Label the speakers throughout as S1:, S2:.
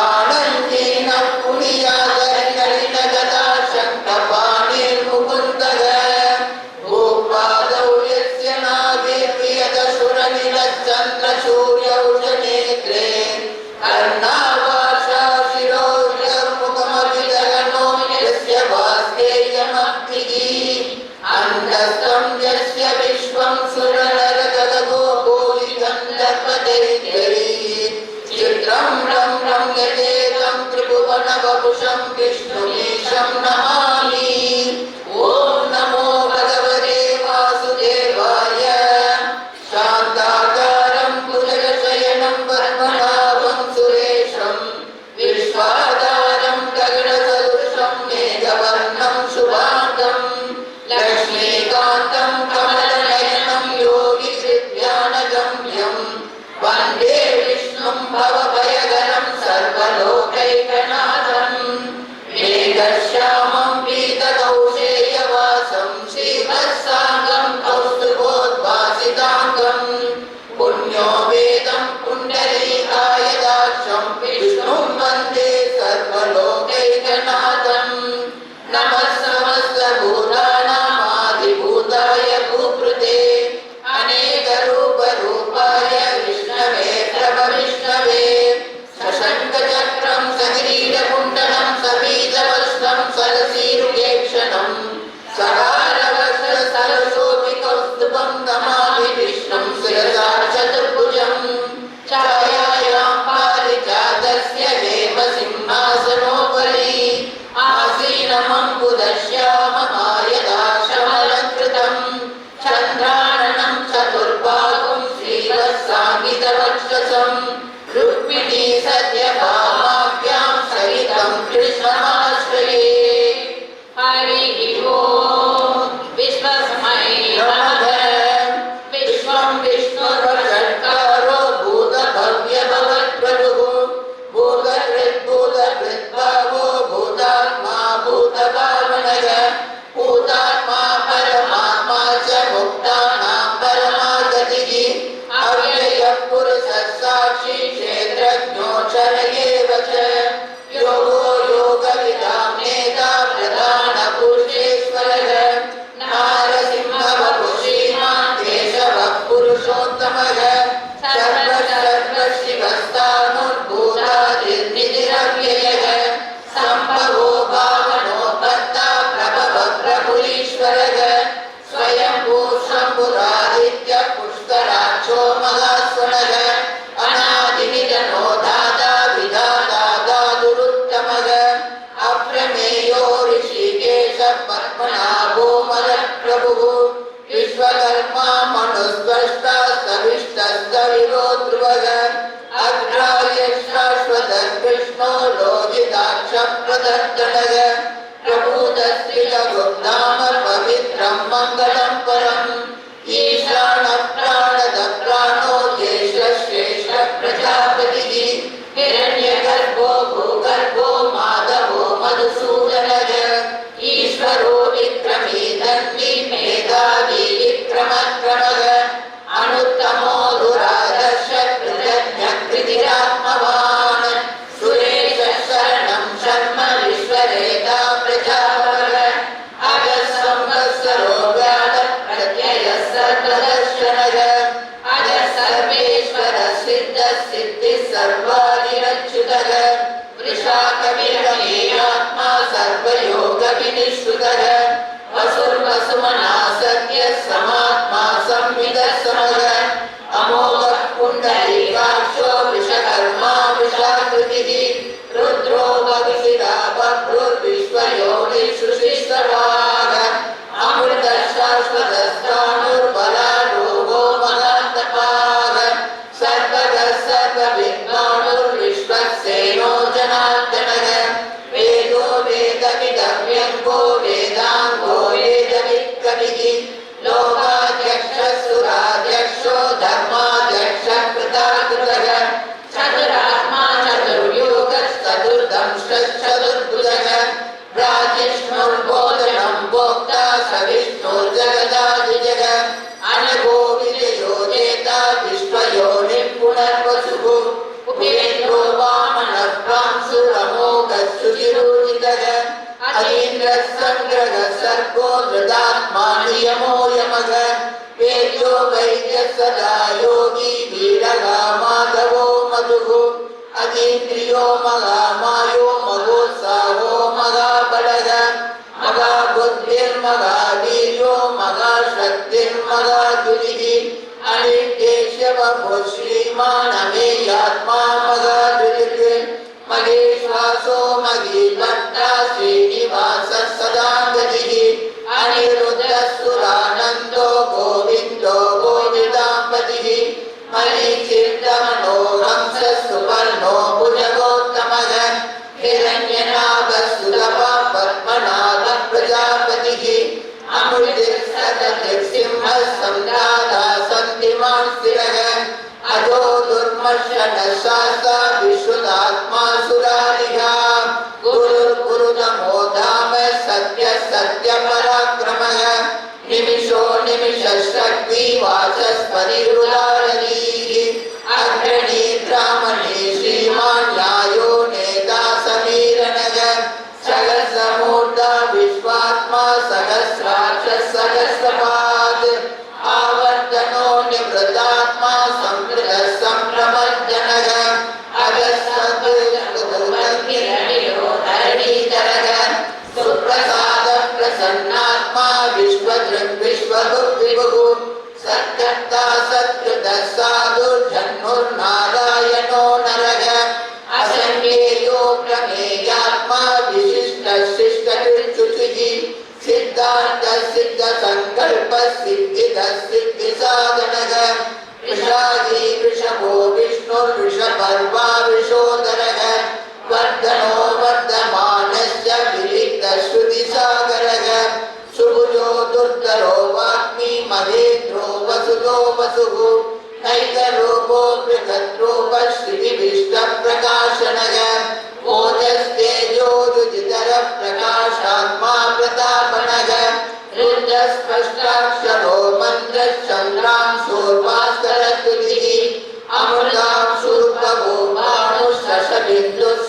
S1: आनंदेन पुनियादरिणलिन गदा शङ्खपाणिर्मुकुन्दः भूपादौ यस्य नागेर्वियदसुरनिलश्चन्द्रसूर्यौषनेत्रे कर्णावासा शिरोर्मुखमभिदगनो यस्य वास्तेयमब्धिः अन्तस्तं यस्य विश्वं सुरनरगगो गोलिगन्धर्वदैत्यैः चित्रं रं रम्यतेतं त्रिभुवनवपुषं विष्णुमीशं नमामि। ॐ नमो भगवते वासुदेवाय। शान्ताकारं भुजगशयनं पद्मनाभं सुरेशं विश्वाधारं गगनसदृशं मेघवर्णं शुभाङ्गं लक्ष्मीकान्तं कमलनयनं योगिहृद्यानगम्यं वन्दे विष्णुं भवभयहरं सर्वलोकैकनाथं मेघश्यामं पीतकौशेयवासं श्रीवत्साङ्गं कौस्तुभोद्भासिताङ्गं पुण्यो वेदं पुण्डरीकायदाक्षं विष्णुं वन्दे सर्वलोकैकनाथं नमः समस्तभूतानामादिभूताय भूभृते अनेकरूपरूपाय विष्णवे प्रभविष्णवे सशङ्खचक्रं सकिरीटकुण्डलं सबीजवस्त्रं सरसीरुहेक्षणं सहारवस्त्रसरसोऽपिकौस्तुभं नमामि विष्णुं शिरसा चतुर्भुजं छायायां पारिजातस्य हेमसिंहासनोपरि आसीनमम्बुदश्याममायदाक्षमलङ्कृतं चन्द्राननं चतुर्बाहुं श्रीवत्साङ्गितवक्षसं रुक्मिणी सत्यभामाभ्यां सहितं कृष्णमाश्रये। हरिः ओम् विश्वस्मै नमः। विश्वं विष्णुर्वषट्कारो भूतभव्यभवद्प्रभुः भूतकृद्भूतकृद्भावो भूतात्मा भूतभावनः भूतात्मा परमात्मा च मुक्तानां परमागतिः अव्ययः पुरुषः साक्षी क्षेत्रज्ञोऽक्षर एव च योगो योगविदां नेता प्रधानपुरुषेश्वरः नारसिंहवपुषीमान् केशवः पुरुषोत्तमः सर्वशिवस्तानुर्भूतादिर्निधिरव्ययः सम्भवो भावनोपत्ता प्रभवः प्रभुरीश्वरः स्वयंभू शम्भुरादित्यः पुष्कराक्षो महास्वनः अनादिनिधनो दाता विधाता दातुरुत्तमः अप्रमेयो ऋषिकेशः पद्मनाभो मदप्रभुः विश्वकर्मा मनुस्पष्टा सविष्टस्तविरो ध्रुवः अग्राह्य शाश्वतः कृष्णो लोहिताक्षप्रदर्शनः प्रभूतस्त्रिजगुप्ताम पवित्रं मङ्गलं परम् ईशानः प्राणदः प्राणो ज्येष्ठश्रेष्ठः प्रजापतिः हिरण्यगर्भो भूगर्भो माधवो मधुसूदनः ईश्वरो विक्रमी धन्वी मेधावी विक्रमक्रमः अनुत्तमो दुरादर्श कृतज्ञः कृतिरात्मवान् सुरेशः शरणं शर्म विश्वरेता प्रजापतिः अजः संवत्सरो व्याधः प्रत्ययः सर्वदर्शनः अजः सर्वेश्वरः सिद्धः सिद्धिः सर्वादिरच्युतः वृषाकविरमेयात्मा सर्वयोगविनिश्रुतः वसुर्वसुमना सत्यः समात्मा संविदः समः अमोघः पुण्डरीकाक्षो वृषकर्मा वृषाकृतिः रुद्रो भविषिरा बभ्रुर्विश्वयोनिषुशिश्रवाः अमृतः शाश्वतस्थाणुर्बलारूपो महान्तपाः सर्वगः सर्वविद्वानुर्विश्वक्सेनो जनार्दनः वेदो वेदविदव्यङ्गो वेदाङ्गो वेदवित्कविः लोकात् शुचिरोचितः अतीन्द्र संग्रह सर्गो ददात्मा नियमो यमः वेद्यो वैद्य सदा योगी वीरः माधवो मधुः अतीन्द्रियो महामायो महोत्साहो महाबलः महाबुद्धिर्महावीर्यो महाशक्तिर्महाधुरिः अनिर्देश्यवभो श्रीमानमेयात्मा महाधुरिः महेश्वासो महीभट्टा श्रीनिवासः सदागतिः अनिरुद्धसुरानन्दो गोविन्दो गोविदाम्बतिः मरीचिर्दमनो हंसः सुपर्णो भुजगोत्तमः हिरण्यनाभस्तुलभः पद्मनाभः प्रजापतिः अमृतिर्सदतिर्सिंहः सम्राटः सन्तिमान् स्थिरः अजो दुर्मर्शनः शास्ता विश्रुतात्मा सुरारिः गुरुर्गुरुतमो धाम सत्यः सत्यपराक्रमः निमिषो निमिषशक्ति वाचस्पतिरुदारलीः अग्रणी ब्राह्मणे श्रीमान् न्यायो नेता समीरणः सहस्रमूर्धा विश्वात्मा सहस्राक्षः सहस्रपाद आवर्तनो निवृतात्मा संकृतः सम्प्रमर्दनः धरणीधरः सुप्रसादः प्रसन्नात्मा विश्वदृक् विश्वभुक्विभुः सत्कर्ता सत्कृतः साधुर्जन्मुर्नारायणो नरः असंज्ञेयो प्रमेयात्मा विशिष्टः शिष्टकृच्छुचिः सिद्धार्थः सिद्धसङ्कल्पः सिद्धिदः सिद्धिसाधनः वृषाही वृषभो विष्णुर्वृषपर्वा वृषोदरः वर्धनो वर्धमानस्य विलिप्तश्रुतिसागरः सुभुजो दुर्धरो वाग्मी महेन्द्रो वसुतो वसुः नैकरूपो बृहद्रूपः श्रीविष्टप्रकाशनः ओजस्तेजोरुचितरः प्रकाशात्मा प्रतापनः रुद्रस्पष्टाक्षरो मन्त्रश्चन्द्रां शूर्भास्करतुलिः अमृतां शूर्पभो भानुः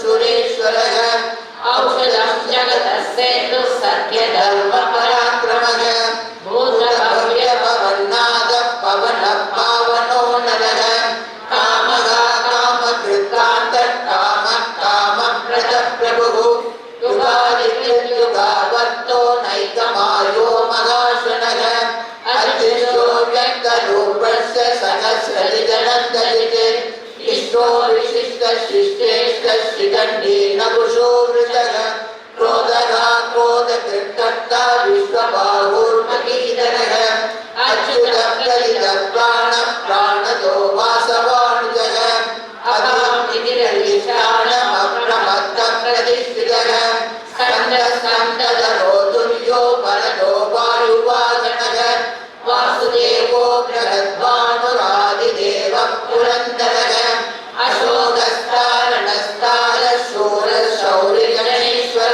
S1: सुरेश्वरः औषधं जगतः सेतुः सत्यधर्मपराक्रमः भूतभव्यपवन्नादः पवनः पावनो नरः कामः कामकृतान्तः कामः कामप्रदः प्रभुः युगादिकृत्युगावर्तो नैकमायो महाशनः अदृष्टो व्यक्तरूपस्य सहस्रलितनन्दलिते इष्टो विशिष्टशिष्टेष्टः शिखण्डी नभुषो वृषः क्रोधः क्रोधकृत्कर्ता विश्वबाहुर्महीधरः अच्युतः प्रलितः प्राणः प्राणदो वासवानुजः अप्रमत्तः प्रतिष्ठितः स्कन्दधरो तुल्यो बलदो वायुवाहनः वासुदेवो बृहद्भानुरादिदेवः पुरन्दरः अशोकस्तारणस्तारः शूरः शौरिगणेश्वरः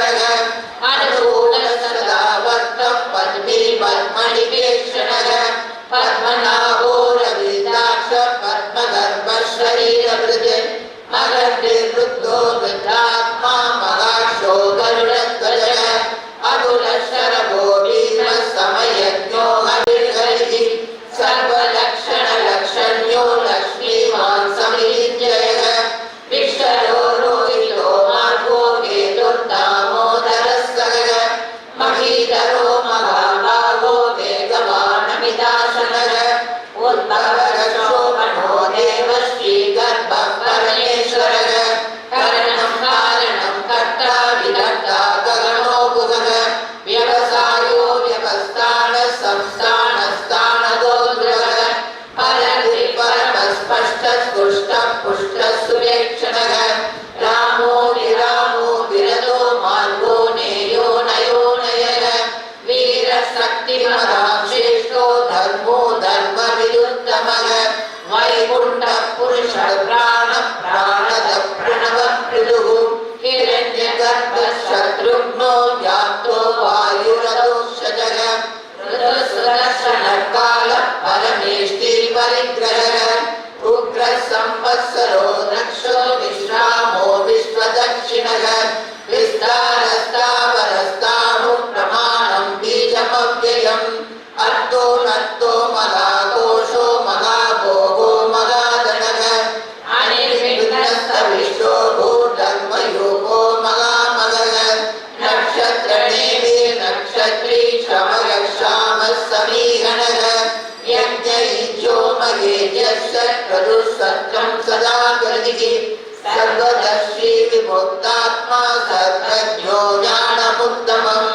S1: मुक्तात्मा सर्वज्ञो ज्ञानमुत्तमम्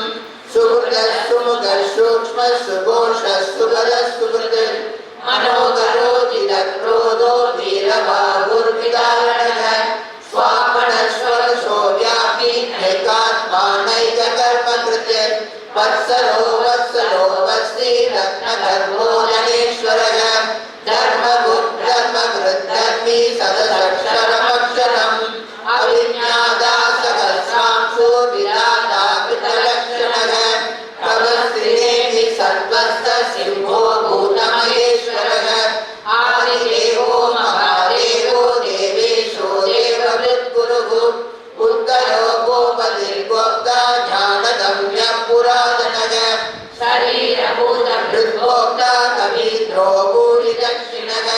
S1: सुहृदः सुमुखः सूक्ष्मः सुघोषः सुबलः सुहृदः मनोहरो जितक्रोधो वीरबाहुर्विदारणः स्वापनस्वरसो व्यापी नैकात्मा नैककर्मकृते वत्सलो वत्सलो वत्सी रत्नगर्भो जनेश्वरः धर्मभृद्धर्मी सदसक्षरमक्षरम् अविज्ञाता सहस्रांशो विराता कृतलक्षणः कवस्त्रिनेमि सर्वस्य सिंहो भूतमहेश्वरः आदिदेवो महादेवो देवेशो देववृत्कुरुः उत्तरो गोपतिर्गोप्ता ज्ञानगम्यः पुरातनः शरीरभूतभृद्भोक्ता कवीन्द्रो भूरिदक्षिणः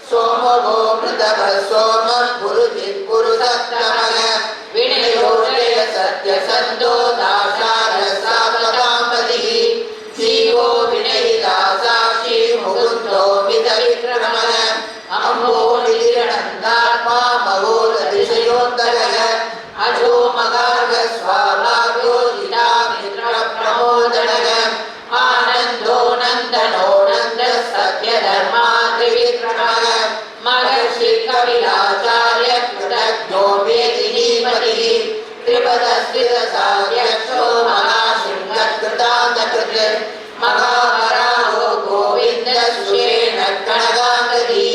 S1: सोमो गोमृतः सोमः पुरुजित्पुरुषत्तमः विनयो जय सत्यसन्तो दाशारसापदापतिः जीवो विनयिता साक्षी मुकुन्दो मितविक्रमः अम्बो निधिरणन्तात्मा महोदतिशयोत्तरः अजो मगार्गः स्वाभाव्यो जितामित्रप्रमोदनः आनन्दो नन्दनो नन्दः सत्यधर्मा त्रिविक्रमः महर्षि कविलाचार्य कृतज्ञो वेदिनीपतिः त्रिपदस्थितसाध्यक्षो महासिंहकृतान्तकृत् महावराहो गोविन्दशुषेण कनकाङ्गदी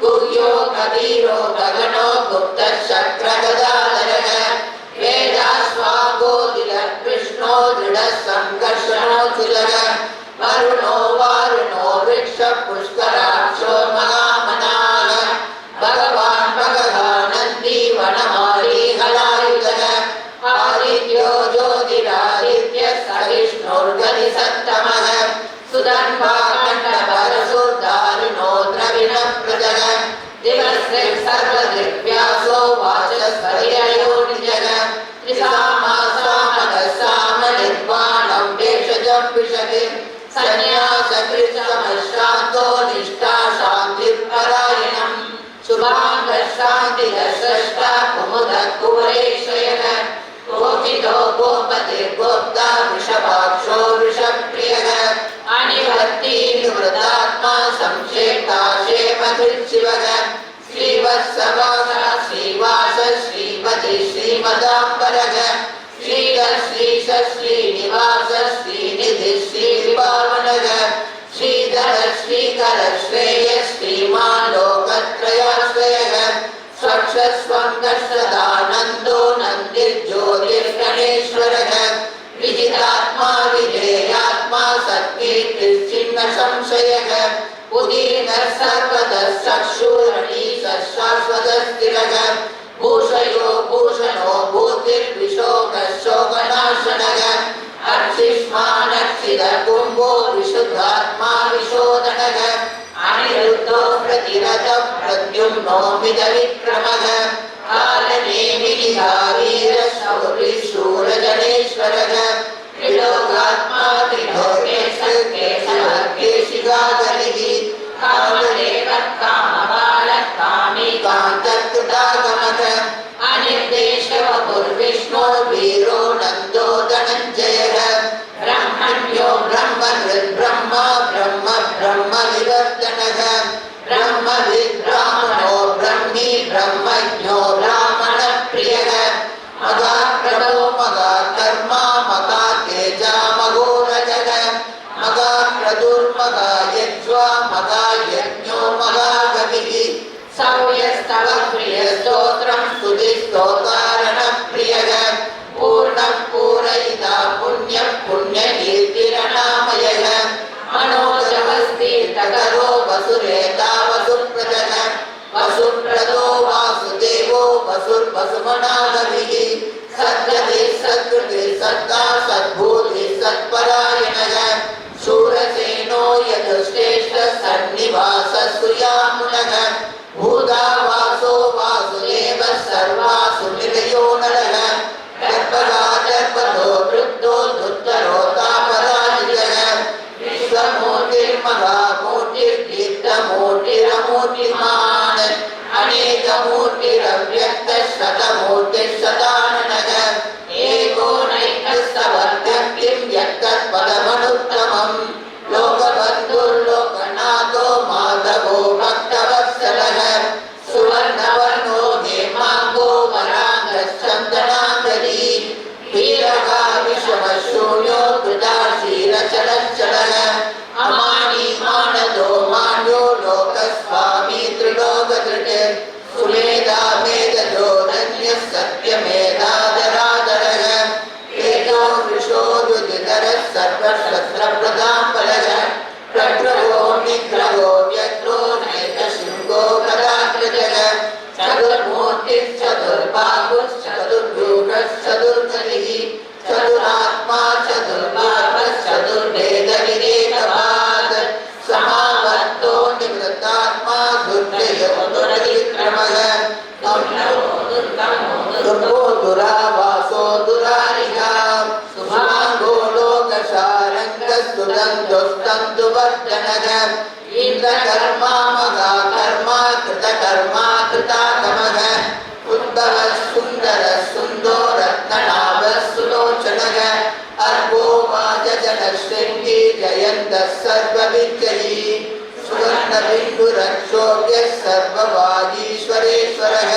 S1: गुह्यो कबीरो गगनो गुप्तशक्रगदाधरः वेदास्वाङ्गोदिलः कृष्णो दृढः सङ्कर्षणोऽचुलः वरुणो वारुणो वृक्षपुष्कराक्षो महामनाः भगवान् भगवानन्दी वनमाली हलायुधः आदित्यो ज्योतिरादित्यः सहिष्णुर्गतिसत्तमः सुधन्वाकण्डभरसुर्दारुणो द्रविणप्रदः दिवसृक् सर्वदृग्व्यासो वाचस्पतिरयो निजः त्रिसामासामगः सामनिर्वाणं भेषजं विशति सन्न्यासकृतमशान्तो निष्ठा शान्तिपरायणम् शुभाङ्गः शान्तिः षष्ठा कुमुदः कुवरेशयः गोपितो गोपतिर्गोप्ता वृषभाक्षो वृषप्रियः अनिवर्ती निवृतात्मा संक्षेप्ता क्षेमधृच्छिवः श्रीवत्सवासा श्रीवास श्रीमति श्रीमदाम्बरः श्रीधर श्रीश श्रीनिवास श्रीनिधि श्रीविभावनः श्रीधर श्रीकर श्रेय श्रीमान् लोकत्रयाश्रयः स्वक्षस्वङ्गसदानन्दो नन्दिर्ज्योतिर्गणेश्वरः विजितात्मा विधेयात्मा सत्कीर्तिश्चिह्न संशयः उदीर्णः सर्वतः चक्षुरणीशः शाश्वतस्थिरः भूषयो भूषणो भूतिर्विशोकः शोकनाशनः अर्चिष्मानर्चितः कुम्भो विशुद्धात्मा विशोधनः अनिरुद्धो प्रतिरथः प्रद्युम्नो मितविक्रमः कालनेमिनिधावीरः शौरिशूरजनेश्वरः त्रिलोकात्मा त्रिलोकेशकेशवर्गेशिगागरिः कामदेवः कामबालः कामिकान्तकृतागमः अनिर्देशवपुर्विष्णो वीरो नन्दो धनञ्जयः ब्रह्मण्यो ब्रह्महृद्ब्रह्मा ब्रह्म ब्रह्मविवर्तनः ब्रह्मविद्ब्राह्मणो ब्रह्मी ब्रह्मज्ञो ब्राह्मणप्रियः मगाप्रभो मगाकर्मा मगातेजा मगोरजः मगाक्रतुर्मगायज्वा मगायज्ञो मगागविः सौयस्तव प्रियस्तोत्रं स्तुतिस्तोतारणप्रियः पूर्णः पूरयिता पुण्यः पुण्यकीर्तिरनामयः मनोजवस्तीर्थकरो वसुरेता वसुप्रदः वसुप्रदो वासुदेवो वसुर्वसुमनागविः सद्गतिः सत्कृतिः सत्ता सद्भूतिः सत्परायणः शूरसेनो यदुश्रेष्ठः सन्निवासः सुयामुनः भूतावासो वासुदेवः सर्वासु निलयो नरः गर्भगादर्पदो वृद्धो धुत्तरोतापराजितः विश्वमूर्तिर्महामूर्तिर्दीप्तमूर्तिरमूर्तिमान् अनेकमूर्तिरव्यक्तः शतमूर्तिः सुखो दुरावासो दुरारिहा सुभांगो लोकशारङ्गस्तुदन्तुस्तन्तु वर्धनः इन्द्रकर्मा महाकर्मा कृतकर्मा कृताकमः उद्भवः सुन्दरः सुन्दो रत्ननाभः सुलोचनः अर्को वाजजनशृङ्गी जयन्तः सर्वविजयी सुवर्णबिन्दुरक्षोभ्यः सर्ववागीश्वरेश्वरः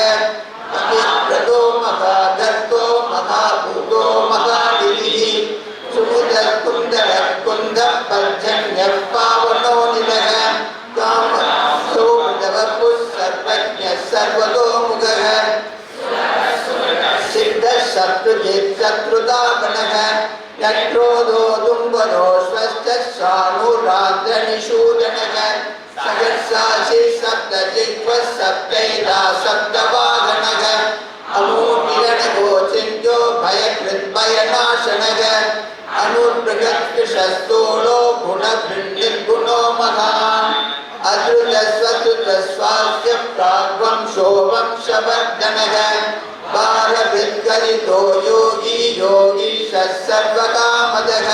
S1: अभिप्रदो महाधर्तो महाभूतो महानिधिः सुमुदकुन्दरः कुन्दः पर्जन्यः पावनो निलः कामसौभवपुः सर्वज्ञः सर्वतोमुखः सिद्धः शत्रुजित् शत्रुतापनः यत्रोधो दुम्बरो स्वश्चः शानुराद्रनिषूदनः सहस्राशि सप्तजिह्वः सप्तैता सप्तवाहनः अमूर्तिरणगो चिन्त्यो भयकृद्भयनाशनः अनुबृहत्कृशस्तूलो गुणभिर्निर्गुणो महान् अद्रुतस्वतुतस्वास्य प्राग्वंशो वंशवर्धनः भारभिर्गलितो योगी योगीशः सर्वकामदः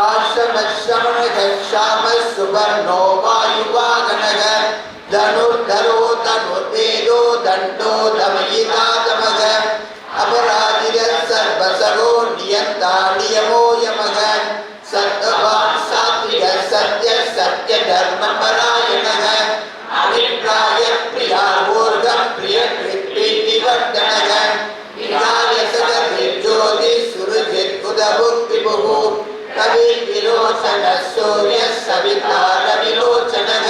S1: आश्रमश्रमणः क्षामः सुवर्णो वायुवाहनः धनुर्धरो धनुर्वेदो दण्डो दमयिता दमः अपराजितः सर्वसगो नियन्ता नियमो यमः सत्यवान् सात्विकः सत्यः सत्यधर्मपरायणः अभिप्रायः प्रियावोर्गः प्रियकृत्प्रीतिवर्धनः विहाय सकलज्योतिः सुरजिद्बुधभुक्तिभुः कविर्विलोचनः सूर्यः सविता रविलोचनः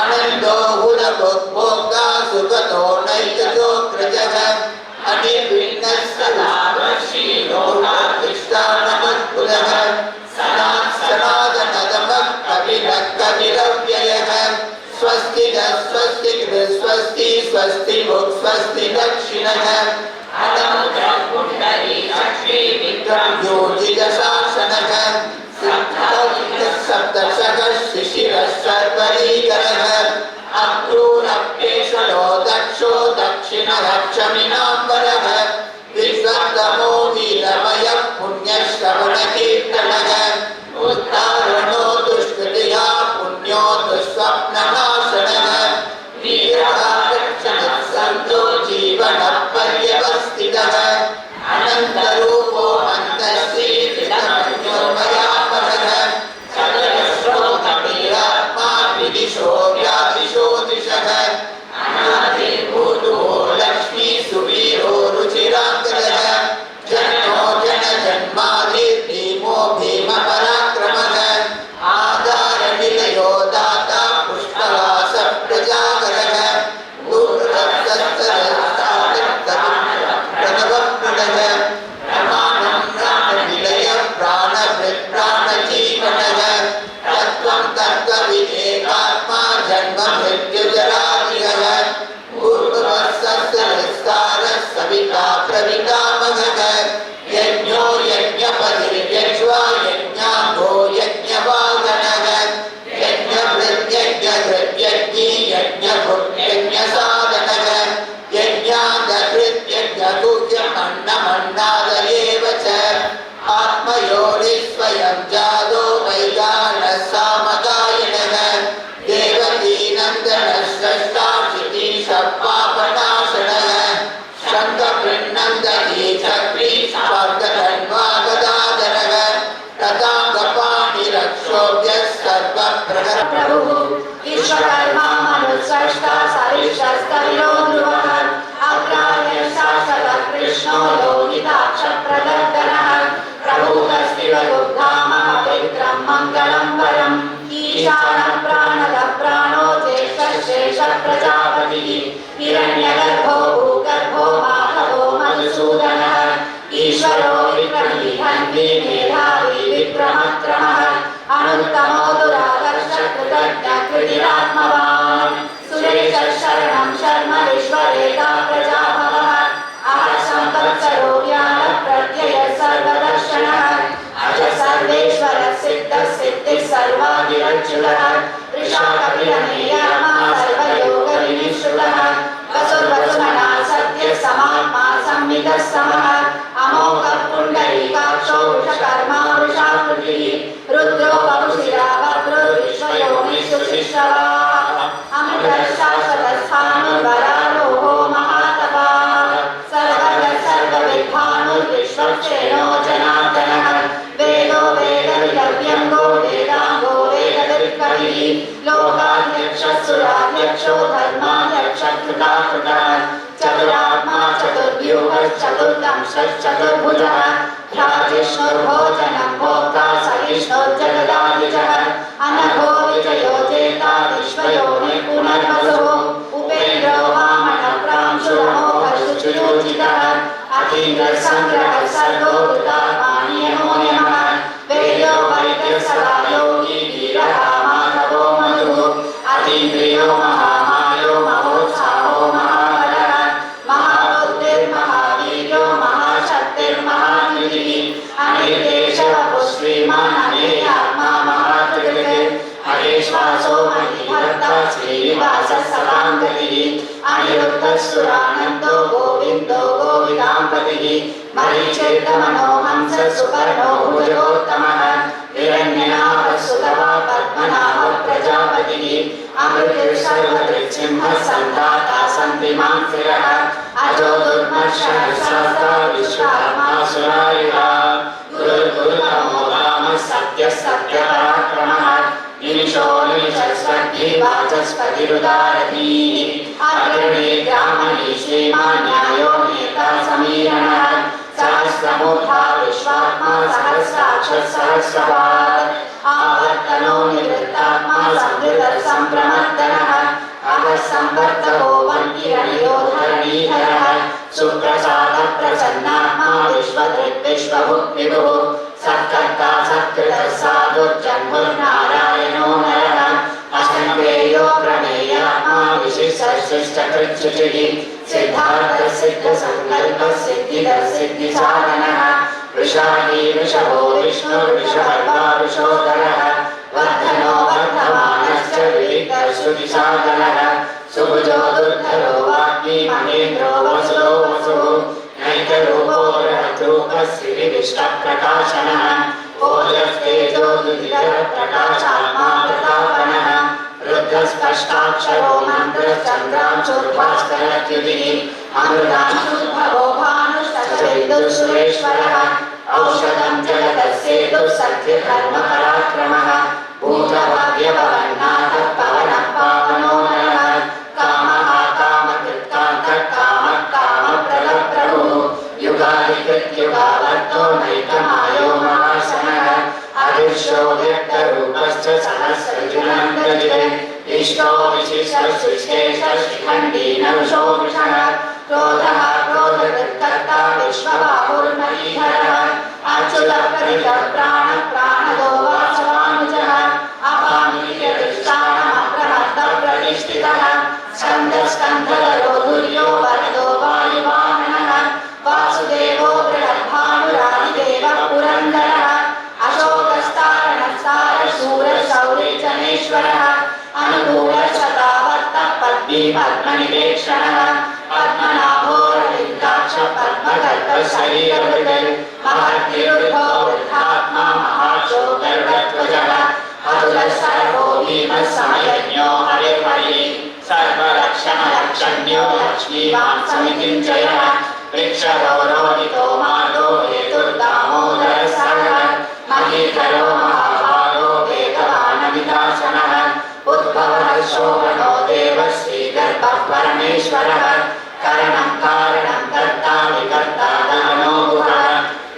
S1: अनन्दो हुरभुग्भोक्ता सुगतो नैकजोऽग्रजः अनिर्विण्णः सलामशीलो नाधिष्ठानमद्भुतः सनातनतमः कविरः कविरव्ययः स्वस्ति नः स्वस्ति कृत् स्वस्ति स्वस्ति भुक् स्वस्ति दक्षिणः अनन्तरं पुण्डरीकाक्षी विक्रम योजितशासनः सप्तशः शिशिरः सर्वरीकरः अक्रूरप्येषणो दक्षो दक्षिणः क्षमिनाम्बरः विश्वतमो वीरमयः पुण्यश्रवणकीर्तनः उद्धारणो दुष्कृतिः पुण्यो दुःस्वप्ननाशनः वीरः सन्तो जीवनः पर्यवस्थितः अनन्तरूपो अन्तश्रीमयोमयापरः सकलश्रोतमीरात्मा विदिशो व्यादिशो दिशः अनादिर्भूतो लक्ष्मी सुवीरो रुचिराङ्गदः जन्मो जनजन्मादिर्भीमो भीमपराक्रमः आधारनिलयो दाता पुष्पवासः प्रजाकरः यज्ञो यज्ञपतिर्यज्वा यज्ञाङ्गो यज्ञवाहनः यज्ञभृत्यज्ञघृत्यज्ञी यज्ञभुक्यज्ञसाधनः यज्ञादकृत्यज्ञगुह्यमन्नमन्नादयेव च आत्मयोनिस्वयं जातो वैगानः सामगायनः देवकीनन्दनः स्रष्टाक्षितीशः पापनाशनः शङ्खपृन्नन्दनी चक्री स्वर्गधन्वागदाधरः तथाङ्गपाणिरक्षोभ्यः सर्वप्रहर
S2: प्रभुः विश्वकर्मा मनुस्रष्टा सरिष्ठस्तयो ध्रुवः अग्राह्यः शाश्वतः कृष्णो लोहिताक्षप्रदर्दनः प्रभुकस्तिवदुग्धामः पित्रं मङ्गलं वरम् ईशानः प्राणदः प्राणो ज्येष्ठः प्रजापतिः हिरण्यगर्भो भूगर्भो माधवो मधुसूदनः ईश्वरो विक्रमी हन्ति मेधावी विक्रमक्रमः अनुत्तमो दुरादर्शः कृतज्ञः कृतिरात्मवान् सुरेशः शरणं शर्म ईश्वरेता प्रजाभवः अहः संवत्सरो व्यानः प्रत्ययः सर्वदर्शनः अज सर्वेश्वरः सिद्धः सिद्धिः सर्वादिरच्युतः वसुर्वसुमना सत्यः समात्मा सम्यक् समितः समः अमोघः पुण्डरीकाक्षो वृषकर्मा वृषाकृतिः रुद्रो वपुषिरा वक्रुर्विश्वयोनिषु शिश्रवाः अमृतः शाश्वतस्थाणुर्वरारोः महातपाः सर्वगः सर्वविद्वानुर्विश्वक्षेणो जनार्दनः वेदो वेदविदव्यङ्गो वेदाङ्गो वेदवित्कविः लोकाध्यक्षः सुराध्यक्षो धर्माध्यक्षः कृताकृतः चतुरात्मा चतुर्व्यूहश्चतुर्दंशश्चतुर्भुजः ह्राजिष्णुर्भोजनं भोक्ता सहिष्णुर्जगदादिजः अनघो विजयो जेता विश्वयोनिः पुनर्वसुः उपेन्द्रो वामनः प्रांशुरमोघशुचिरोचितः अतीन्द्रसङ्ग्रहः सर्गो कृतात्मानि नमो नमः वेद्यो वैद्यः सदा योगी वीरः माधवो मधुः अतीन्द्रियो महामायो महोत्साहो महाबलः महाबुद्धिर्महावीर्यो महाशक्तिर्महानिधिः अनिर्देशवपुः श्रीमान् अनेयात्मा महाकृतिः हरेश्वासो महीभक्तः श्रीनिवासः सदाङ्गतिः अनिरुद्धः सुरानन्दो गोविन्दो गोविदाम्पतिः मरीचिर्दमनो हंसः सुपर्णो भुजगोत्तमः हिरण्यनाभः सुतवा पद्मनाभः प्रजापतिः अमृतिर्सर्वदृक्सिंहः सन्धाता सन्तिमां स्थिरः अजो दुर्मर्षः शास्ता विश्वकर्मा सुरायुधः गुरुर्गुरुतमो रामः सत्यः सत्यपराक्रमः निमिषो निमिषस्वग्निः वाचस्पतिरुदारतीः अग्रणी ब्राह्मणी श्रीमान् न्यायो नेता समीरणः सहस्रमूर्धा विश्वात्मा सहस्राक्षः सहस्रपात् आवर्तनो निवृत्तात्मा संवृतः सम्प्रमर्दनः अगः संवर्तको वन्किरणयो धरणीधरः सुप्रसादः प्रसन्नात्मा विश्वदृक् विश्वभुक् विभुः सत्कर्ता सत्कृतः साधुर्जन्मुर्नारायणो नरः असङ्ख्येयो प्रमेयात्मा विशिष्टशिष्टकृच्छुचिः सिद्धार्थः सिद्धसङ्कल्पः सिद्धिदः सिद्धिसाधनः वृषाही वृषभो विष्णुर्वृषभर्वा वृषोदरः वर्धनो वर्धमानश्च विविक्तः श्रुतिसाधनः सुभुजो दुर्धरो वाग्मी महेन्द्रो वसुरो वसुः नैकरूपो बृहद्रूपः श्रीविष्टप्रकाशनः ओजस्तेजो दुर्धरः प्रकाशात्मा प्रतापनः रुद्रस्पष्टाक्षरो मन्त्रश्चन्द्रांशुर्भास्करद्युतिः अमृतांशुर्भवो भानुश्चन्द्रविन्दुः औषधं जगतस्येतुः सत्यधर्मपराक्रमः भूतभव्यभवन्नाथः पवनः पावनो नरः कामः कामकृत्कान्तः कामः कामप्रदः प्रभुः युगादिकृत्युगावर्तो नैकमायो महाशनः अदृश्यो व्यक्तरूपश्च सहस्रजुनन्दजिते इष्टो विशिष्टसृष्टेशः शिखण्डी नरुषो वृषः क्रोधः क्रोधकृत्कर्ता विश्वबाहुर्महीधरः अच्युतः परितः प्राणः प्राणदो वासवानुजः अपामीयधिष्ठानमप्रहर्तः प्रतिष्ठितः स्कन्दस्कन्धरो धुर्यो वरदो वायुवाहनः वासुदेवो बृहद्भानुरादिदेवः पुरन्दरः अशोकस्तारणः सारशूरः शौरिजनेश्वरः अनुकूलशतावर्तः पद्मी पद्मनिवेक्षणः पद्मनाभो रविन्द्राक्षः पद्मगर्भः शरीरवृतिः महद्विरुद्धो वृद्धात्मा महाशो गरुडध्वजः अतुलः शरभो भीमः समयज्ञो हरिर्हरिः सर्वलक्षणलक्षण्यो लक्ष्मीवान् समितिञ्जयः वृक्षरो रोहितो मार्गो हेतुर्दामोदरः सरः महीधरो महाभागो वेगवानविनाशनः उद्भवः शोभनो देवः श्रीगर्भः परमेश्वरः करणं कारणं कर्ता विकर्ता दानो गुहः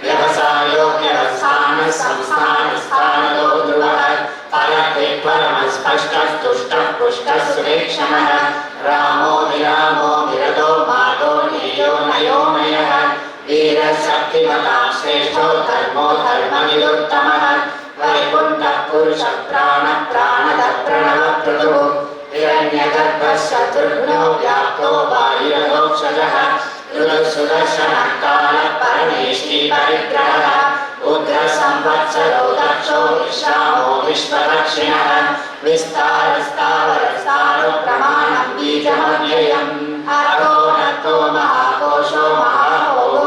S2: व्यवसायो व्यवस्थानः संस्थानस्थानदो ध्रुवः परते परमः स्पष्टः तुष्टः पुष्टः सुरेक्षणः रामो विरामो विरदो मार्गो नेयो नयोमयः वीरः शक्तिमतां श्रेष्ठो धर्मो धर्मनिरुत्तमः वैकुण्ठः पुरुषः प्राणः प्राणदः प्रणवः पृथुः हिरण्यगर्भः शत्रुघ्नो व्याप्तो वायुरधोक्षजः सुदर्शनः कालः परमेष्टि परिग्रहः उग्रसंवत्सरो दक्षो विश्रामो विश्वदक्षिणः विस्तारस्तावरस्तारो प्रमाणं बीजमव्ययम् अर्को नक्तो महाकोशो महाभोगो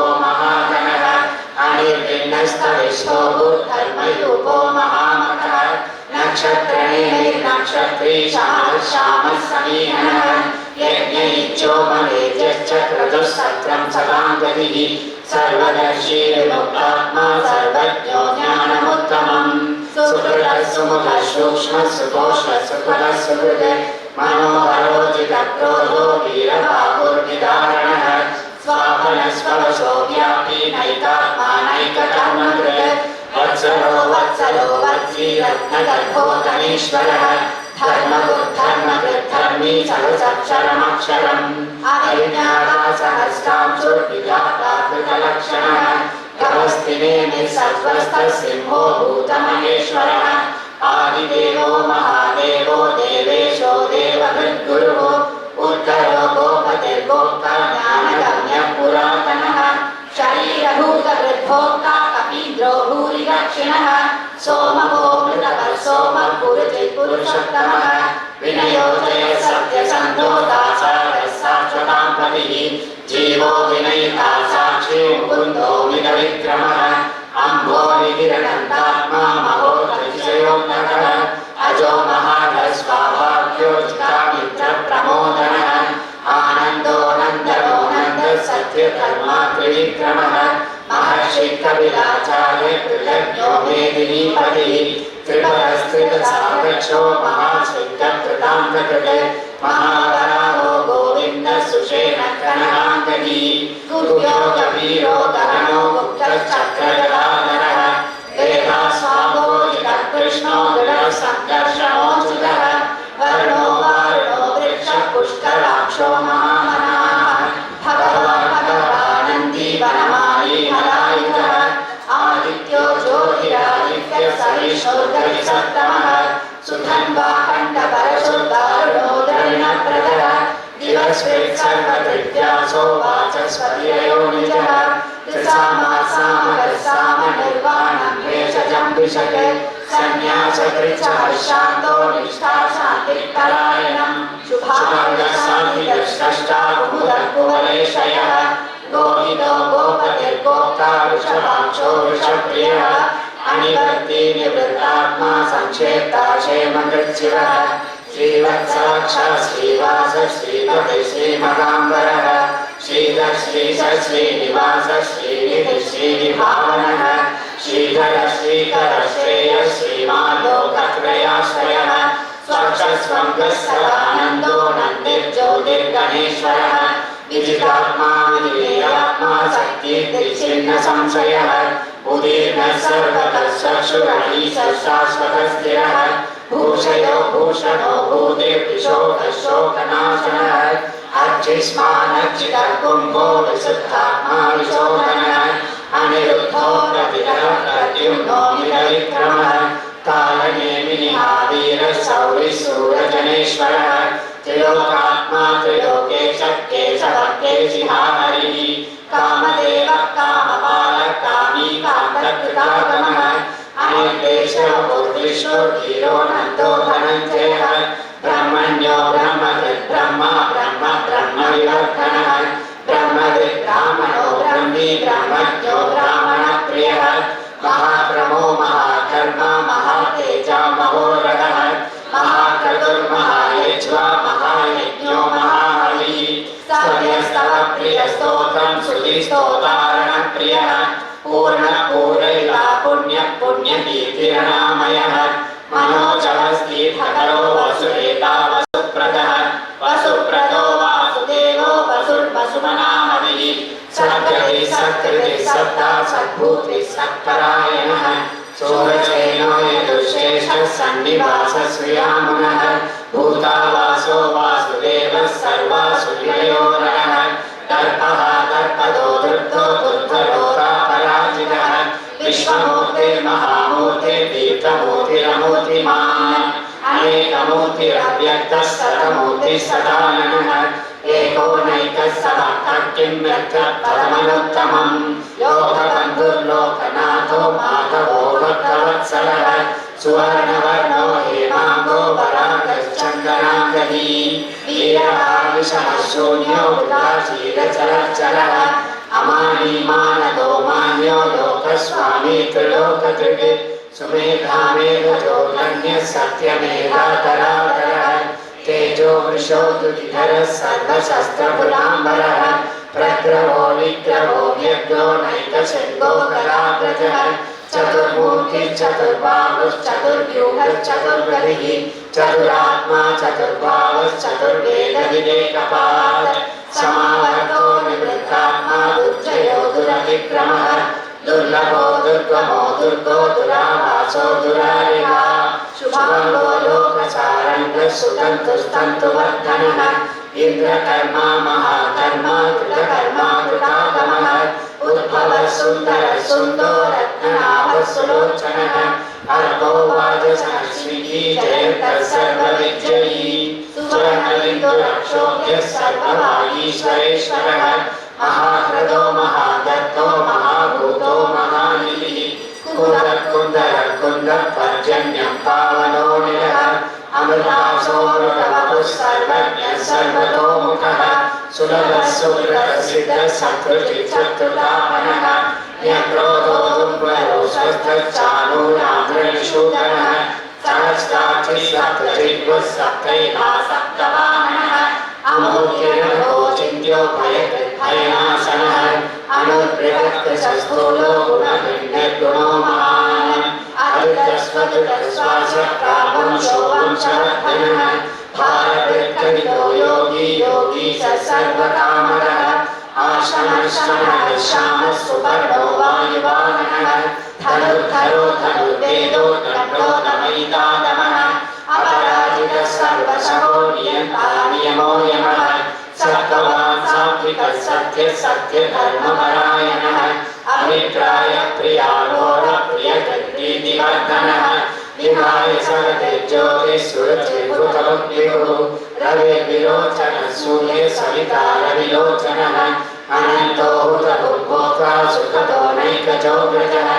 S2: श्यामः समीहनः यज्ञैश्चोपवेद्यश्च क्रतुः सत्रं सदां गतिः सर्वदर्शी विमुक्तात्मा सर्वज्ञो ज्ञानमुत्तमम् सुकृतः सुमुखः सूक्ष्मः सुघोषः सुकृतः सुकृते मनोहरोजितक्रोधो वीरबाहुर्निधारणः स्वापनस्वशो व्यापी नैकात्मा नैककर्मकृत् वत्सलो वत्सलो वत्सी रत्नगर्भो धनीश्वरः धर्मकृद्धर्मी सहस्रमक्षरम् अविज्ञातासहस्रांशुर्विधाताकृतलक्षणः गवस्तिने निःसत्त्वस्थः सिंहो भूतमहेश्वरः आदिदेवो महादेवो देवेशो देवभृद्गुरुः उत्तरो गोपतिर्गोप्ता ज्ञानगम्यः पुरातनः शरीरभूतभृद्भोक्ता कपीन्द्रो भूरिदक्षिणः सोमवो मृतः सोमः पुरुषोत्तमः विनयो जय सत्यसन्तो दासारः शाश्वतां पतिः जीवो विनयिता साक्षी मुकुन्दो मितविक्रमः अम्भोनिधिरनन्तात्मा महोदतिशयोन्नतः अजो महाधस्वाभाग्यो चितामित्रप्रमोदनः आनन्दो नन्दनो नन्दः सत्यधर्मा त्रिविक्रमः महर्षि कपिलाचार्य कृतज्ञो मेदिनीपतिः त्रिपुरस्त्रितसागच्छो महासिद्धकृतान्तकृते महावराहो गोविन्दः सुषेणः कनकाङ्कनी गुरुयो कबीरो दहनो गुप्तश्चक्रगदाधरः वेदास्वामो जितः कृष्णो दृढः सङ्कर्षणोऽच्युतः वर्णो वारुणो वृक्षः पुष्कराक्षो महामनाः भगवानन्दी वनमाली हलायुधः आदित्यो ज्योतिरादित्यः सहिष्णुर्गविसत्तमः सुधन्वा खण्डपरशुद्धारुणो द्रविणप्रदः दिवस्कृत् सर्वकृत्यासो वाचस्पतिरयो निजः त्रिसामासामगस्सामनिर्वाणं भेषजं विशके सन्न्यासकृच्छः शान्तो निष्ठा शान्तिपरायणं शुभाङ्गशान्तिदष्टा कुमुदः कुवलेशयः गोहितो गोपतिर्गोप्ता वृषभाक्षो वृषप्रियः अनिवर्ती निवृत्तात्मा संक्षेप्ता क्षेमकृच्छिवः श्रीवत्सवक्षः श्रीवासः श्रीपतिः श्रीमगाम्बरः श्रीधर श्रीधर श्रीनिवास श्रीनिधि श्रीनिभावनः श्रीधर श्रीकर श्रेयः श्रीमान् लोकत्रयाश्रयः स्वच्छस्वङ्गस्सदानन्दो नन्दिर्ज्योतिर्गणेश्वरः विजितात्मा विनिलेयात्मा शक्तिर्दिच्छिन्न संशयः उदीर्णः सर्वतः चक्षुरनीशः शाश्वतः स्थिरः भूषयो भूषणो भूतिर्विशोकः शोकनाशनः अर्चिष्मानर्चितः कुम्भो विशुद्धात्मा विशोधनः अनिरुद्धो प्रतिरः प्रद्युम्नो मितविक्रमः कालनेमिनिहावीरः शौरिः शूरजनेश्वरः त्रिलोकात्मा त्रिलोकेशः केशवः केशिहाहरिः कामदेवः कामपालः कामी कान्तकृतागमः अनिर्देशवपुर्विष्णुर्धीरो नन्दो धनञ्जयः ब्रह्मण्यो ब्रह्मकृत् ब्रह्मा ब्रह्म ब्रह्मविवर्धनः ब्रह्मविद् ब्राह्मणो ब्रह्मी ब्रह्मज्ञो ब्राह्मणप्रियः महाक्रमो महाकर्मा महातेजा महोरगः महाक्रतुर्महायज्वा महायज्ञो महाहविः स्तव्यस्तव प्रियस्तोत्रं श्रुतिस्तोतारणप्रियः पूर्णपूरैवा पुण्यः पुण्यकीर्तिरनामयः मनोजवस्तीर्थकरो वसुदेता वसुप्रदः वसुप्रदो वासुदेवो वसुर्वसुमनामविः सत्कृतिः सत्कृतिः सत्ता सद्भूतिः सत्परायणः सोरचेनो यदुशेषः सन्निवासः श्रियामुनः भूतावासो वासुदेवः सर्वासुर्ययोरः दर्पः दर्पदो दृप्तो दुर्धरोतापराजितः विश्वमूर्तिर्महामूर्तिर्दीप्तमूर्तिरमूर्तिमान् अनेकमूर्तिरव्यक्तः सतमूर्तिः सदाननः एको नैकः समर्थः किं व्यक्तः परमनुत्तमम् लोकबन्धुर्लोकनाथो माधवो भक्तवत्सलः सुवर्णवर्णो हेमाङ्गो वरागश्चन्दनाङ्गदी वीरः विषमः शून्यो उदासीनचरश्चरः अमानी मानदो मान्यो लोकः स्वामी त्रिलोकत्रिके सुमेधामेवजो धन्यः सत्यमेधातरातरः तेजो वृषो दुर्धरः सर्वशस्त्रबलाम्बरः प्रग्रहो विग्रहो व्यग्रो नैकशृङ्गो गदाग्रजः चतुर्मूर्तिश्चतुर्बाहुश्चतुर्व्यूहश्चतुर्गतिः चतुरात्मा चतुर्वेदविवेकपात् समावर्तो निवृत्तात्मा दुर्जयो दुरतिक्रमः दुर्लभो दुर्गमो दुर्गो दुराभासो दुरारिहा शुभांगो लोकसारङ्गः सुतन्तुस्तन्तुवर्धनः इन्द्रकर्मा महाकर्मा कृतकर्मा कृतागमः उद्भवः सुन्दरः सुन्दो रत्ननाभः सुलोचनः अर्को वाजसहस्रिः जयन्तः सर्वविजयी सुवर्णबिन्दुरक्षोभ्यः सर्वभागीश्वरेश्वरः महाह्रदो महादत्तो महाभूतो महानिधिः कुन्दरः कुन्दः पर्जन्यं पावनो निलः अमृतासोऽमृतवपुः सर्वज्ञः सर्वतोमुखः सुलभः सुकृतः सिद्धः सत्कृचिच्छत्रुतापनः न्यक्रोधो दुर्बलो स्वस्थः चाणूरामृणिषूदनः सहस्राक्षी सप्तजिह्वः सप्तैहा सप्तवाहनः अमूर्तिर्नभो चिन्त्यो भयनाशनः अनुर्बृहत्कृशस्थूलो गुणभिन्नर्गुणो महान् अरुतस्वतुतश्वासः प्राभं शोभंशवर्धनः भारतकवितो योगी योगी स सर्वकामरः आश्रमश्रमः श्यामः सुवर्णो वायुवाहनः धनुर्धरो धनुर्वेदो दण्डो दमयितादमः अपराजितः सर्वशहो नियन्ता नियमो यमः सत्त्ववान् सात्विकः सत्यः सत्यधर्मपरायणः अभिप्राय प्रियाघोर प्रियकृतिवर्धनः विहाय सरते ज्योतिः रविर्विलोचनः सूर्ये सविता रविलोचनः अनन्तो हुतभुग्भोक्ता सुखदो नैकजोग्रजः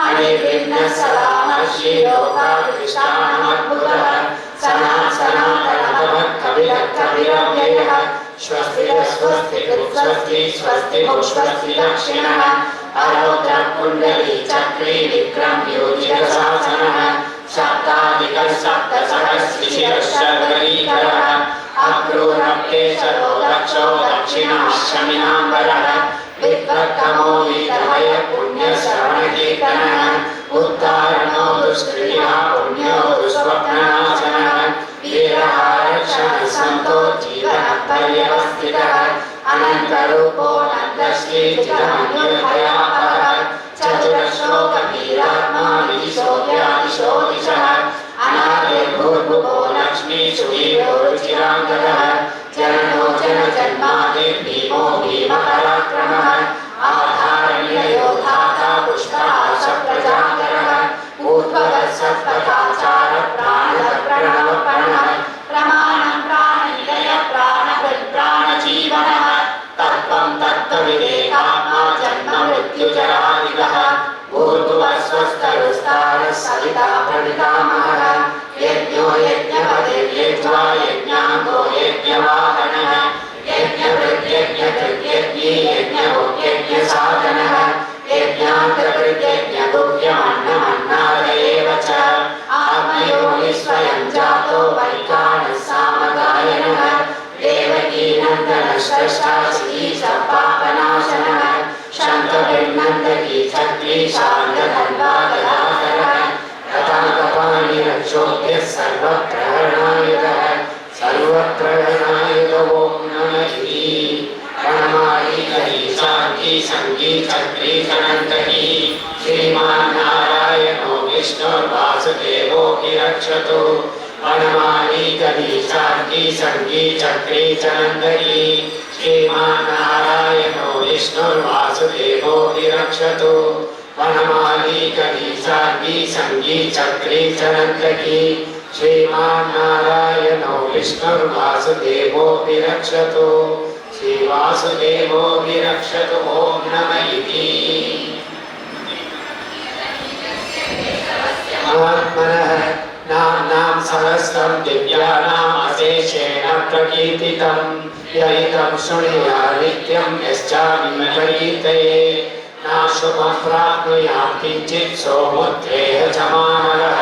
S2: अनिर्विघ्नः सदा महर्षिलोकाधिष्ठानमद्भुतः सनातनः कविरव्ययः स्वस्ति स्वस्ति दक्षिणः अरौद्रः कुण्डली चक्री विक्रम योजितशासनः सप्ताधिकः सप्तसहस्रशिरश्चर्वरीकरः अक्रूरप्येशरो दक्षो दक्षिणाश्रमिनाम्बरः विद्वत्तमो वीरभयः पुण्यश्रवणकीर्तनः उत्तारणो दुष्कृतिः पुण्यो दुष्स्वप्ननाशनः वीरः रक्षणः सन्तो जीवनः पर्यवस्थितः अनन्तरूपो नन्दश्रीचिदमन्युर्भयापहः चतुरश्लोकवीरात्मा विदिशोऽव्यादिशो दिशः अनादिर्भूर्भुवो लक्ष्मी सुवीरो रुचिराङ्गदः जननो जनजन्मादिर्भीमो भीमपराक्रमः आधारनिलयो धाता पुष्पराशप्रजाकरः ऊर्ध्वगः सत्पथाचारः प्राणः प्रणवप्रणः प्रमाणं प्राणनिलयः प्राणकृत् प्राणजीवनः तत्त्वं तत्त्वविवेकात्मा जन्ममृत्युजरादिगः भूर्भुवः स्वस्तरुस्तारः सविता प्रणितामहः यज्ञो यज्ञपतिर्यज्वा यज्ञाङ्गो यज्ञवाहनः यज्ञकृत्यज्ञकृत्यज्ञी यज्ञभुक्यज्ञसाधनः यज्ञान्तकृत्यज्ञगुह्यमन्नमन्नाद एव च आत्मयोनि स्वयं जातो वैखानः सामगायनः देवकीनन्दनः स्रष्टा श्रीशः पापनाशनः शङ्खभिर्नन्दकी चक्री शान्तधन्वागदाधरः रथाङ्गपाणिरक्षोभ्यः सर्वप्रहरणायुधः सर्वप्रहरणायुध ॐ नमः प्रणमामि शान्ति सङ्गी चक्री गणन्तकी श्रीमान् नारायणो विष्णुर्वासुदेवो हि रक्षतु प्रणमामि शान्ति सङ्गी चक्री चनन्दकी श्रीमान् नारायणो विष्णुर्वासुदेवो हि रक्षतु प्रणमामि शान्ति सङ्गी चक्री चनन्दकी श्रीमान् नारायणो विष्णुर्वासुदेवो हि रक्षतु श्रीवासुदेवो हि रक्षतु ॐ नमः इति महात्मनः नाम्नां सहस्रं दिव्यानाम् अशेषेण प्रकीर्तितं य इदं शृणुयात् नित्यं यश्चाभिप्रकीर्तये शुभं प्राप्नुयात् किञ्चित् सौमुत्रेह च मामलः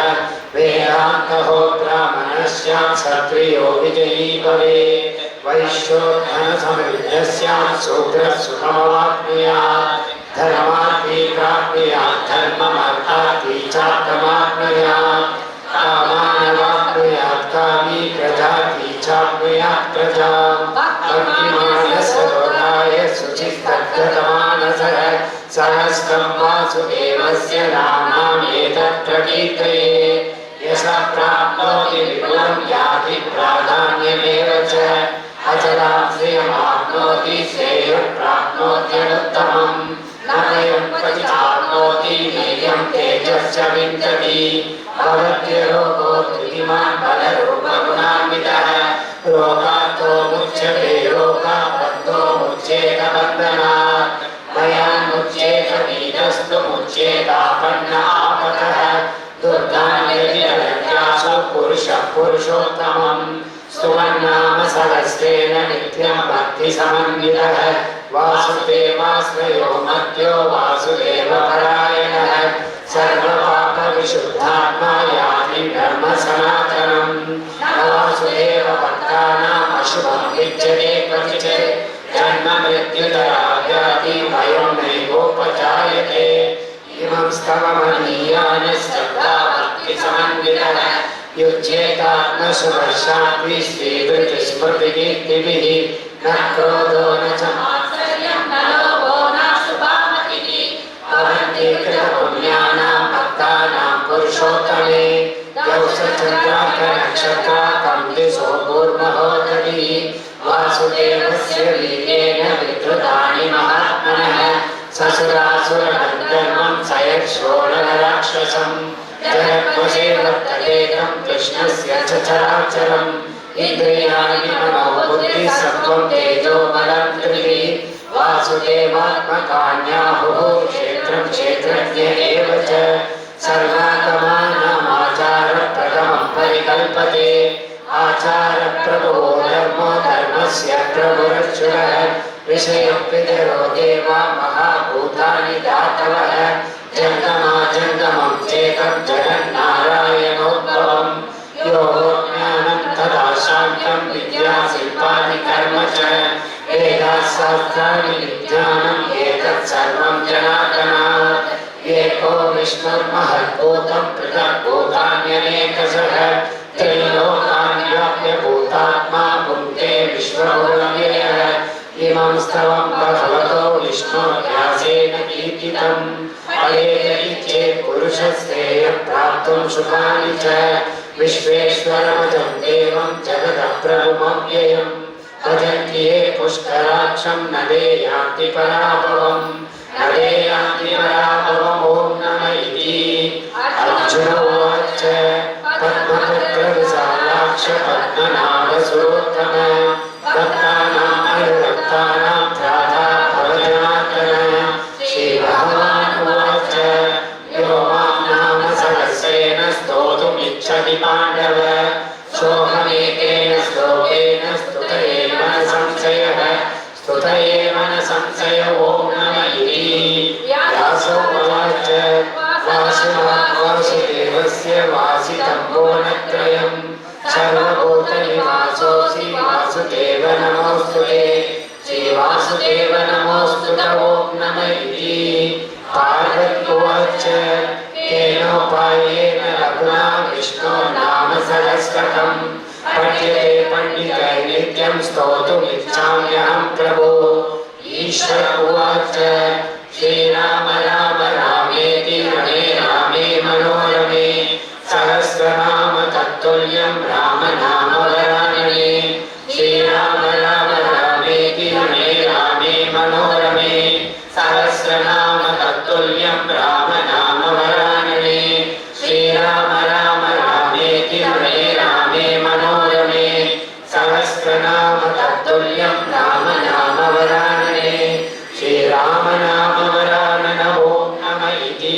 S2: वेदान्तहोत्रामनस्यात् क्षत्रियो विजयी भवेत् वैश्योद्धनसमृद्धस्यात् शूद्रः सुखमवाप्नुयात् धर्मार्थी प्राप्नुयात् धर्ममर्थार्थी चार्थमाप्नुयात् कामानवाप्नुयात् कामी प्रजाति चाप्नुयात् प्रजाम् भक्तिमानसरोधाय शुचिस्तद्गतमानसः सहस्रं वासुदेवस्य नाम्नामेतत् प्रकीर्तये यशः प्राप्नोति विपुलं याति प्राधान्यमेव च अचलां श्रियमाप्नोति श्रेयः प्राप्नोत्यनुत्तमम् न भयं क्वचिदाप्नोति नैयं तेजश्च विन्दति भवत्यरोगो धृतिमान् बलरूपगुणान्वितः रोगात्तो मुच्यते रोगापत्तो मुच्येत बन्धनात् भयान्मुच्येत वीतस्तु मुच्येतापन्न आपतः दुर्गान्यतिरव्यासो पुरुषः पुरुषोत्तमम् स्तुवन्नाम सहस्रेण नित्यं भक्तिसमन्वितः वासुदेवाश्रयो मध्यो वासुदेवपरायणः सर्वपापविशुद्धात्मा याति ब्रह्म सनातनम् न वासुदेवभक्तानाम् अशुभं विद्यते क्वचित् जन्म मृत्युजराव्याधि भयं नैवोपजायते इमं स्तवमनीयानि श्रद्धा भक्तिसमन्वितः युज्येतात्मशुभशान्ति श्रीधृतिस्मृतिकीर्तिभिः न क्रोधो न च मात्सर्यं न लोभो न शुभामतिः भवन्ति कृतपुण्यानां भक्तानां पुरुषोत्तमे द्यौसचन्द्रार्कनक्षत्राकं दिशो भूर्महोदधिः वासुदेवस्य वीर्येण विधृतानि महात्मनः ससुरासुरगन्धर्वं सयक्षोरगराक्षसम् जगद्वशे वर्ततेकं कृष्णस्य च चराचरम् इन्द्रियाणि मनोबुद्धिः सत्त्वं तेजो बलं त्रिभिः वासुदेवात्मकान्याहुः क्षेत्रं क्षेत्रज्ञ एव च सर्वागमानामाचारप्रथमं परिकल्पते आचारप्रभवो धर्मो धर्मस्य प्रभुरच्युतः विषयपितरो देवा महाभूतानि धातवः जङ्गमा जङ्गमं चेतं जगन्नारायणोद्भवम् यो ज्ञानं तदा शान्तं विद्या शिल्पानि कर्म च वेदाशास्त्राणि विज्ञानम् एतत् सर्वं जनार्दनात् एको विष्णुर्महद्भूतं पृथग्भूतान्यनेकशः त्रैलोकान् व्याप्य भूतात्मा भुङ्क्ते विश्वभुवव्ययः इमं स्तवं भगवतो विष्णोर्व्यासेन कीर्तितम् फलेति चेत् पुरुषस्येयं प्राप्तुं सुखानि च विश्वेश्वरमजं देवं जगदप्रभुमव्ययम् भजन्ति ये पुष्कराक्षं नदे यान्ति पराभवम् नदे यान्ति पराभवम् ॐ नमः इति अर्जुन उवाच पद्मपुत्रविशालाक्ष पद्मनाभसुरोत्तम भक्तानाम् अनुरक्तानां त्राता भव जनार्दन श्रीभगवान् उवाच यो मां नाम सहस्रेण स्तोतुमिच्छति पाण्डव सोऽहमेकेन श्लोकेन स्तुत एव न संशयः स्तुत एव न संशय ॐ नमः इति व्यासो उवाच वासुदेवस्य वासितं भुवनत्रयम् सर्वभूतनिवासोऽसि वासुदेव नमोऽस्तुते श्रीवासुदेव नमोऽस्तुत ॐ नमः इति पार्वती उवाच केनोपायेन लघुना विष्णोर्नाम सहस्रकम् पठ्यते पण्डितैः नित्यं स्तोतुमिच्छाम्यहं प्रभो ईश्वर उवाच श्रीराम राम रामेति रमे रामे मनोरमे सहस्रनाम तत्तुल्यं राम नाम वरानने श्रीराम राम रामेति रमे रामे मनोरमे सहस्रनाम तत्तुल्यं राम नाम वरानने श्रीराम राम रामेति रमे रामे मनोरमे सहस्रनाम तत्तुल्यं राम नाम वरानने श्रीराम नाम वरानन ॐ नमः इति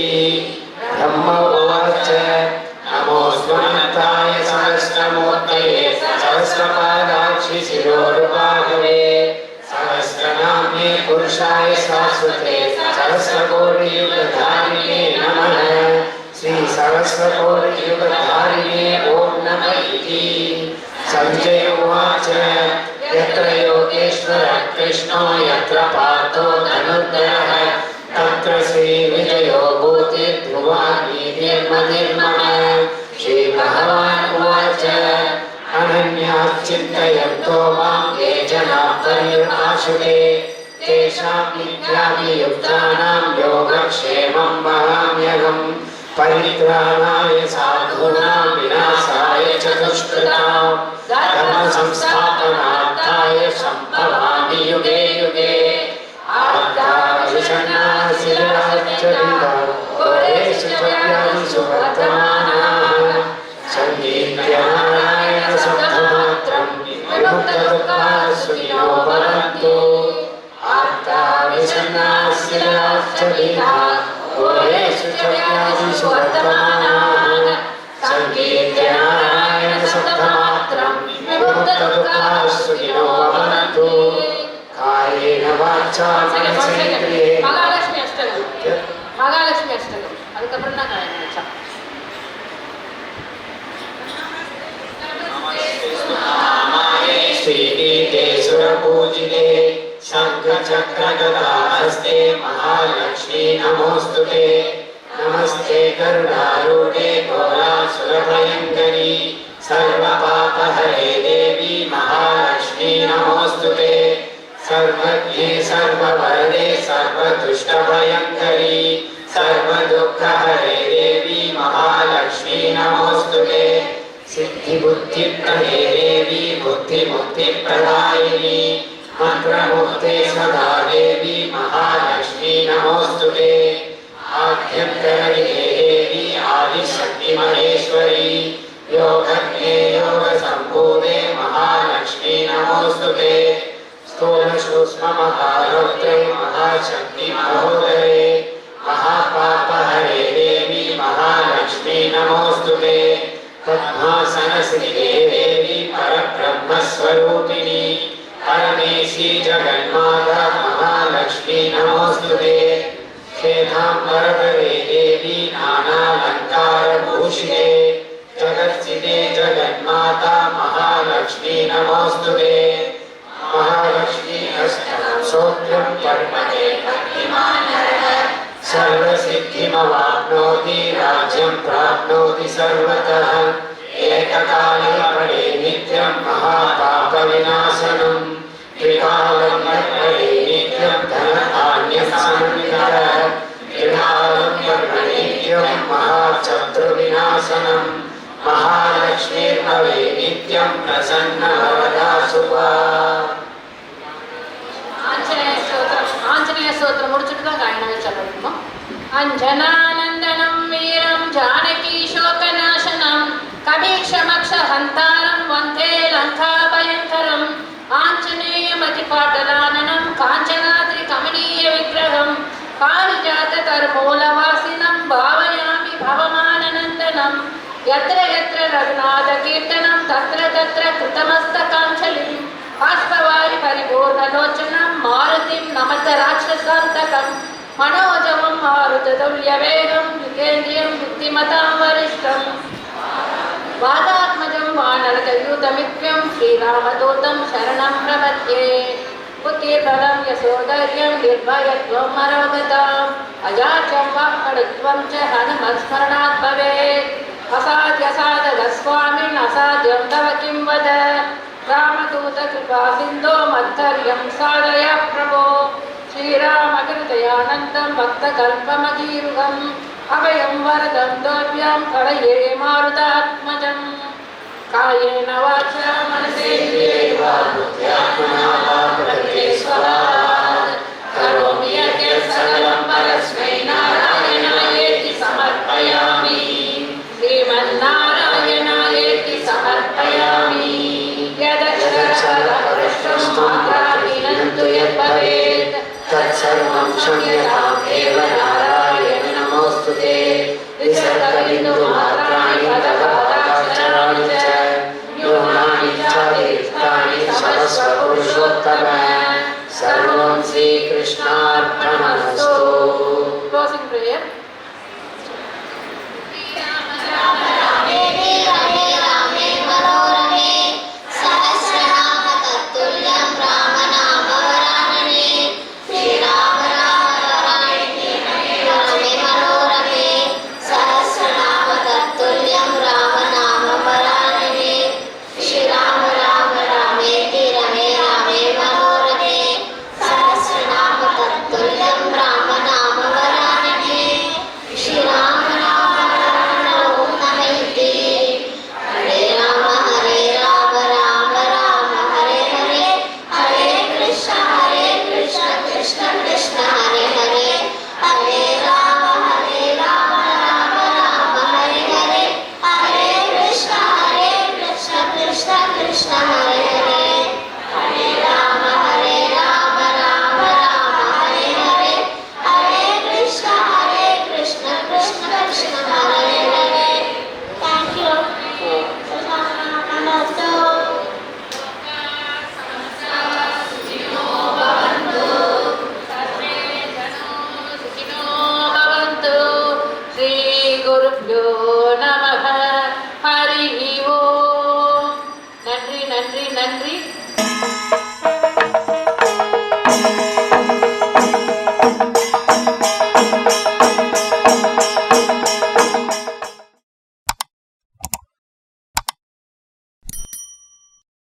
S2: ब्रह्म उवाच नमोऽस्त्वनन्ताय सहस्रमूर्तये सहस्रपादाक्षि शिरोरुबाहवे सहस्रनाम्ने पुरुषाय शाश्वते सहस्रकोटि सहस्रकोटियुगधारिणे ॐ नमः इति। संजय उवाच यत्र योगेश्वरः कृष्णो यत्र पार्थो धनुर्धरः तत्र श्रीविजयो भूतिर्ध्रुवा नीतिर्मतिर्मम। श्रीभगवान् उवाच अनन्याश्चिन्तयन्तो मां ये जनाः पर्युपासते तेषां नित्याभियुक्तानां योगक्षेमं वहाम्यहम्। परित्राणाय साधूनां विनाशाय च दुष्कृतां धर्मसंस्थापनार्थाय सम्भवामि युगे युगे। आर्ताविषण्णासिराच्चरिता घोरेषु वर्तमानाः सङ्गीत्य नारायणशब्दमात्रं विमुक्तदुःखाः सुखिनो भवन्तु। आर्ताविषण्णासिराच्चरिता घोरेषु वर्तमानाः सङ्गीत्य नारायणशब्दमात्रं विमुक्तदुःखाः सुखिनो भवन्तु। कायेन वाचा मनसेन्द्रियेण
S3: மகாலட்சுமி அஷ்டகம் அதுக்கப்புறம் தான் காயன வச்சா
S2: श्रीपीठे सुरपूजिते शङ्खचक्रगदाहस्ते महालक्ष्मी नमोऽस्तुते। नमस्ते गरुडारूढे घोरासुरभयङ्करी सर्वपापहरे देवी महालक्ष्मी नमोऽस्तुते। सर्वज्ञे सर्ववरदे सर्वदुष्टभयङ्करी सर्वदुःखहरे देवी महालक्ष्मी नमोऽस्तुते। सिद्धिबुद्धिप्रदे देवी बुद्धिमुक्तिप्रदायिनी मन्त्रमुक्ते सदा देवी महालक्ष्मी नमोऽस्तुते। आद्यन्तरहिते देवी आदिशक्तिमहेश्वरी योगज्ञे योगसम्भूते महालक्ष्मी नमोऽस्तुते। स्थूलसूक्ष्ममहारौद्रे महाशक्ति महोदरे महापापहरे देवी महालक्ष्मी नमोऽस्तुते। पद्मासनस्थिते देवी परब्रह्मस्वरूपिणी परमेशी जगन्माता महालक्ष्मी नमोऽस्तुते। श्वेताम्बरधरे देवी नानालङ्कारभूषिते जगत्सिते जगन्माता महालक्ष्मी नमोऽस्तुते। महालक्ष्मी अष्टकं स्तोत्रं पठते सर्वसिद्धिमवाप्नोति राज्यं प्राप्नोति सर्वतः। एककाले पठे नित्यं महापापविनाशनं त्रिकालं पठे नित्यं धनधान्यसमन्वितः। त्रिकालं पठे नित्यं महाशत्रुविनाशनं महालक्ष्मीर्भवे नित्यं प्रसन्नवरदा शुभा।
S3: ஆஞ்சநேய ஸ்தோத்திரம் முடிச்சுட்டு தான் காயனமே சொல்லணும். அஞ்சனானந்தனம் வீரம் ஜானகி சோகநாசனம் கபீக்ஷமக்ஷஹந்தாரம் வந்தே லங்காபயங்கரம் ஆஞ்சநேயமதிபாட்டலானனம் காஞ்சனாத்ரி கமனீய விக்கிரகம் பாரிஜாததர்மூலவாசினம் பாவயாமி பவமானநந்தனம் यत्र यत्र रघुनाथकीर्तनं तत्र तत्र कृतमस्तकाञ्जलिं बाष्पवारि परिपूर्णलोचनं मारुतिं नमत राक्षसान्तकं मनोजवं मारुततुल्यवेगं युगेन्द्रियं बुद्धिमतां वरिष्ठं वादात्मजं वानरतयूतमित्यं श्रीरामदूतं शरणं प्रपद्ये। बुद्धिर्बलं यशोधैर्यं निर्भयत्वम् अरोगताम् अजाड्यं वाक्पटुत्वं च हनुमत्स्मरणात् भवेत्। असाध्यसाधकस्वामिन् असाध्यं तव किं वद रामदूतकृपा सिन्धो मत्कर्यं साधय प्रभो। श्रीरामकृतयानन्दं भक्तकल्पमगीरुहम् अभयं वरदं दोर्व्यं कळये मारुतात्मजम्। कायेन वाचा मनसेन्द्रियैर्वा बुद्ध्यात्मना वा प्रकृते स्वभावात् करोमि यद्यत् सकलं परस्मै नारायणायेति समर्पयामि। श्रीमन्नारायणायेति समर्पयामि। यदक्षरपदभ्रष्टमात्राहीनं यद्भवेत्
S2: तत्सर्वं क्षम्यतां देव नारायण नमोऽस्तुते। विसर्गबिन्दुमात्राणि पदपादाक्षराणि च न्यूनानि चातिरिक्तानि क्षमस्व पुरुषोत्तम। सर्वं श्रीकृष्णार्पणमस्तु।
S3: गुरुभ्यो